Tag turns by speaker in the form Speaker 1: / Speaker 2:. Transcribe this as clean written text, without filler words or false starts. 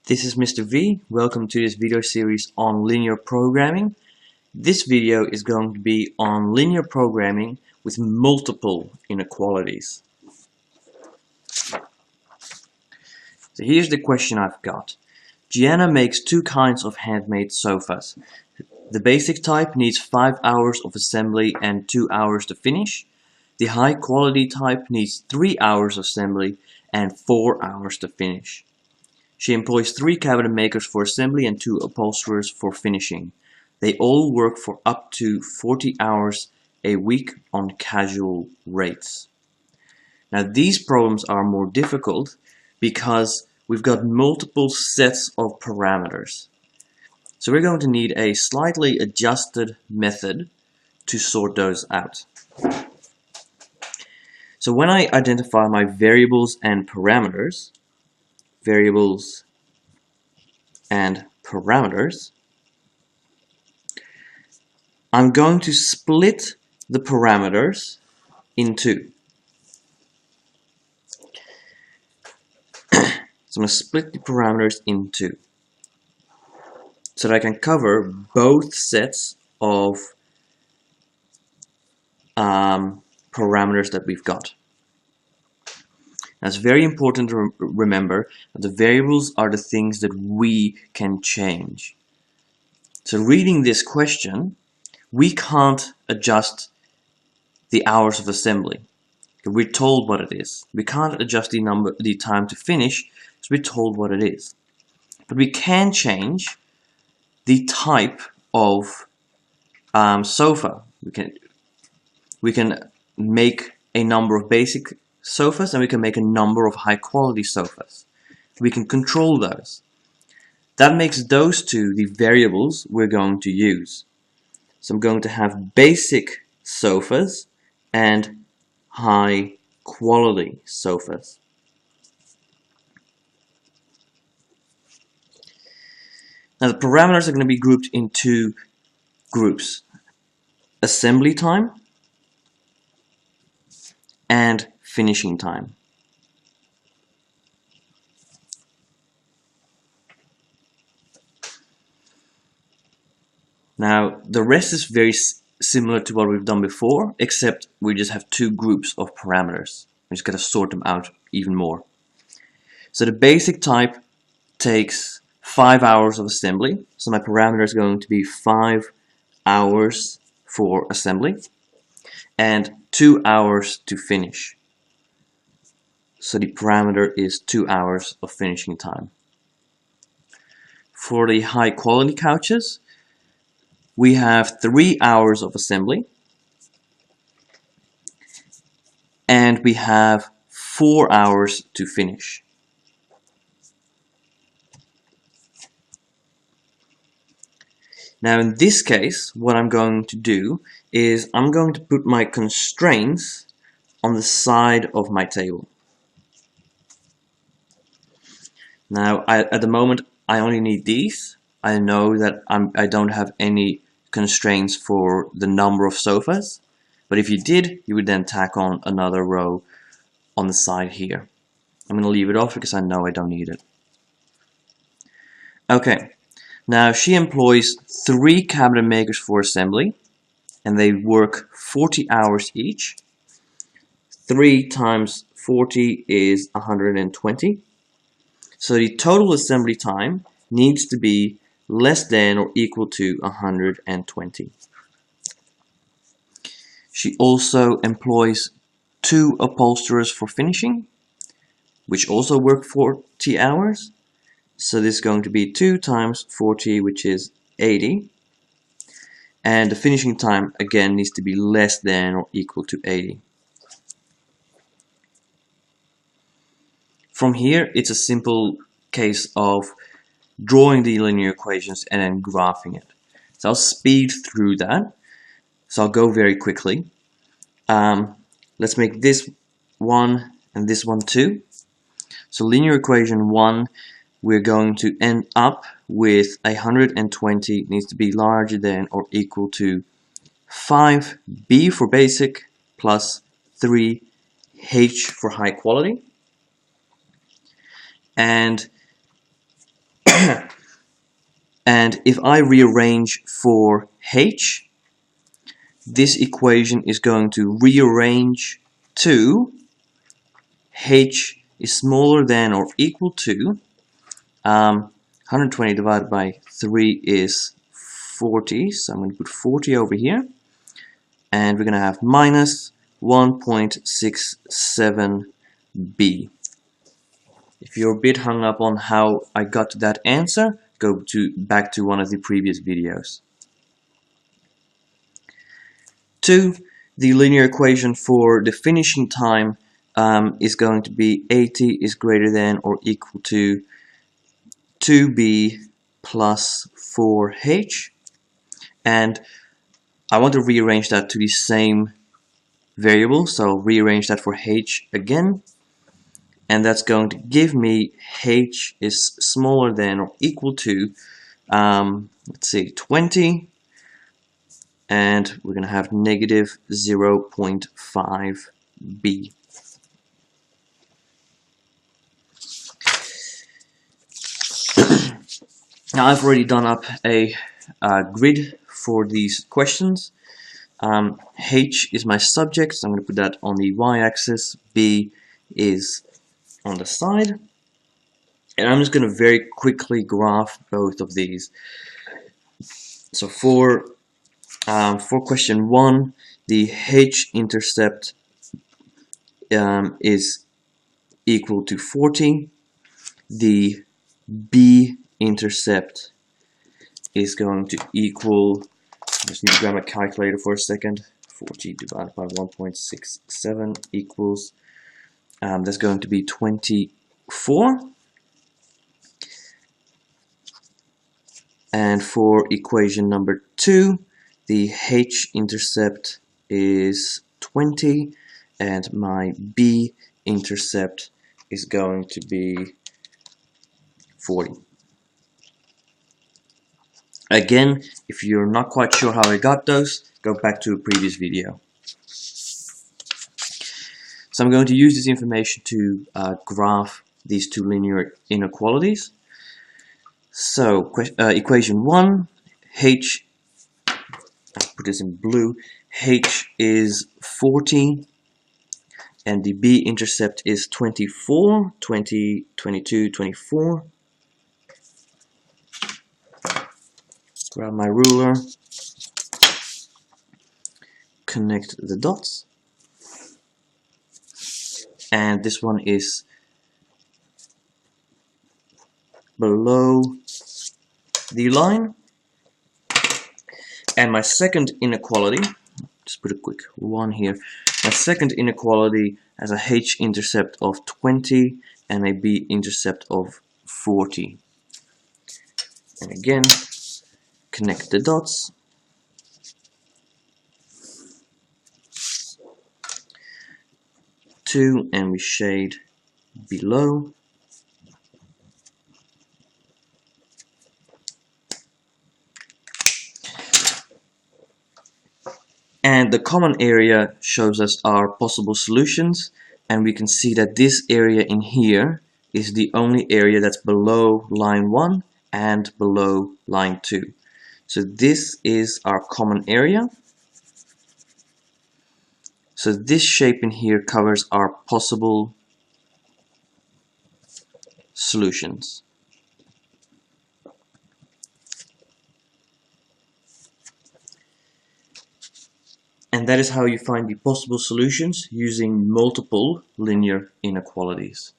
Speaker 1: This is Mr. V. Welcome to this video series on linear programming. This video is going to be on linear programming with multiple inequalities. So here's the question I've got. Gianna makes two kinds of handmade sofas. The basic type needs 5 hours of assembly and 2 hours to finish. The high quality type needs 3 hours of assembly and 4 hours to finish. She employs 3 cabinet makers for assembly and 2 upholsterers for finishing. They all work for up to 40 hours a week on casual rates. Now these problems are more difficult because we've got multiple sets of parameters. So we're going to need a slightly adjusted method to sort those out. So when I identify my variables and parameters, I'm going to split the parameters in two. So I'm going to split the parameters in two so that I can cover both sets of parameters that we've got. Now it's very important to remember that the variables are the things that we can change. So reading this question, we can't adjust the hours of assembly. We're told what it is. We can't adjust the time to finish, so we're told what it is. But we can change the type of sofa. We can make a number of basic sofas and we can make a number of high quality sofas. We can control those. That makes those two the variables we're going to use. So I'm going to have basic sofas and high quality sofas. Now the parameters are going to be grouped in two groups: assembly time and finishing time. Now the rest is very similar to what we've done before, except we just have two groups of parameters. We just got to sort them out even more. So the basic type takes 5 hours of assembly, so my parameter is going to be 5 hours for assembly and 2 hours to finish. So the parameter is 2 hours of finishing time. For the high quality couches, we have 3 hours of assembly and we have 4 hours to finish. Now in this case, what I'm going to do is I'm going to put my constraints on the side of my table. Now at the moment I only need these. I know that I don't have any constraints for the number of sofas, but if you did, you would then tack on another row on the side here. I'm going to leave it off because I know I don't need it. Okay, now she employs 3 cabinet makers for assembly and they work 40 hours each. 3 times 40 is 120. So the total assembly time needs to be less than or equal to 120. She also employs 2 upholsterers for finishing, which also work 40 hours. So this is going to be 2 times 40, which is 80. And the finishing time again needs to be less than or equal to 80. From here, it's a simple case of drawing the linear equations and then graphing it. So I'll speed through that. So I'll go very quickly. Let's make this one and this one too. So linear equation 1, we're going to end up with 120 needs to be larger than or equal to 5b for basic plus 3h for high quality. And And if I rearrange for h, this equation is going to rearrange to h is smaller than or equal to 120 divided by 3 is 40, so I'm going to put 40 over here, and we're going to have minus 1.67b. If you're a bit hung up on how I got to that answer, go back to one of the previous videos. 2. The linear equation for the finishing time is going to be 80 is greater than or equal to 2b plus 4h, and I want to rearrange that to the same variable, so rearrange that for h again, and that's going to give me h is smaller than or equal to let's see, 20, and we're going to have negative 0.5b. Now I've already done up a grid for these questions. H is my subject, so I'm going to put that on the y-axis. B is on the side. And I'm just going to very quickly graph both of these. So for question 1, the h-intercept is equal to 40. The b-intercept is going to equal, I just need to grab my calculator for a second, 40 divided by 1.67 equals, that's going to be 24. And for equation number 2, the h-intercept is 20, and my b-intercept is going to be 40. Again, if you're not quite sure how I got those, go back to a previous video. So I'm going to use this information to graph these two linear inequalities. So equation 1, h, I'll put this in blue, h is 40, and the b-intercept is 24, 20, 22, 24. Grab my ruler, connect the dots, and this one is below the line. And my second inequality, just put a quick 1 here, my second inequality has a h-intercept of 20 and a b-intercept of 40. And again, connect the dots. And we shade below. And the common area shows us our possible solutions, and we can see that this area in here is the only area that's below line 1 and below line 2. So this is our common area. So this shape in here covers our possible solutions. And that is how you find the possible solutions using multiple linear inequalities.